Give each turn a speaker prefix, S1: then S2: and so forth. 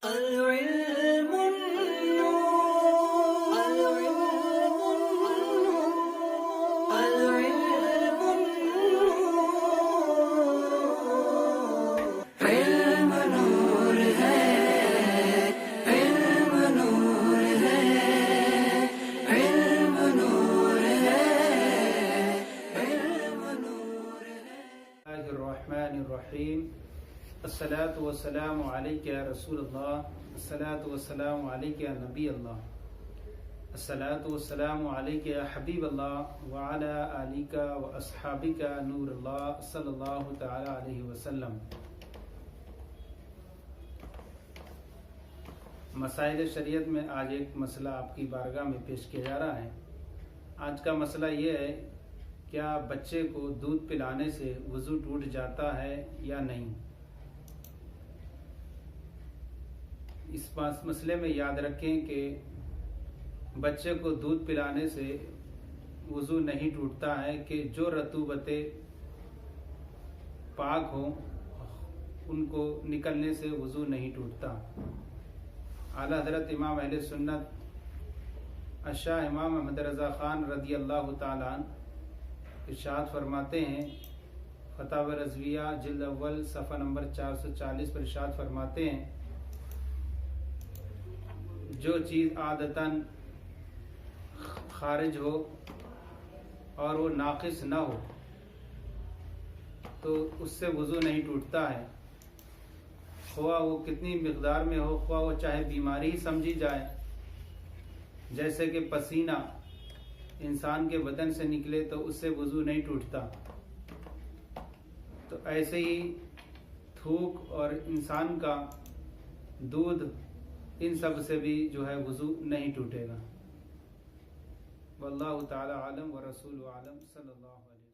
S1: العلم النور العلم النور العلم النور علم نور ہے علم نور ہے علم نور ہے علم نور ہے
S2: الرحمن الرحیم الصلاۃ والسلام علیک یا رسول اللہ الصلاۃ والسلام علیک یا نبی اللہ الصلاۃ والسلام علیک یا حبیب اللہ وعلی آلک و اصحابک نور اللہ صلی اللہ تعالی علیہ وسلم۔ مسائل شریعت میں آج ایک مسئلہ آپ کی بارگاہ میں پیش کیا جا رہا ہے۔ آج کا مسئلہ یہ ہے، کیا بچے کو دودھ پلانے سے وضو ٹوٹ جاتا ہے یا نہیں؟ اس مسئلے میں یاد رکھیں کہ بچے کو دودھ پلانے سے وضو نہیں ٹوٹتا ہے کہ جو رطوبتیں پاک ہوں ان کو نکلنے سے وضو نہیں ٹوٹتا۔ اعلیٰ حضرت امام اہل سنت الشاہ امام احمد رضا خان رضی اللہ تعالیٰ عنہ ارشاد فرماتے ہیں، فتاوی رضویہ جلد اول صفحہ نمبر 440 پر ارشاد فرماتے ہیں، جو چیز عادتاً خارج ہو اور وہ ناقص نہ ہو تو اس سے وضو نہیں ٹوٹتا ہے، خواہ وہ کتنی مقدار میں ہو، خواہ وہ چاہے بیماری ہی سمجھی جائے، جیسے کہ پسینہ انسان کے بدن سے نکلے تو اس سے وضو نہیں ٹوٹتا، تو ایسے ہی تھوک اور انسان کا دودھ ان سب سے بھی جو ہے وضو نہیں ٹوٹے گا۔ واللہ تعالی عالم ورسول عالم صلی اللہ علیہ وسلم۔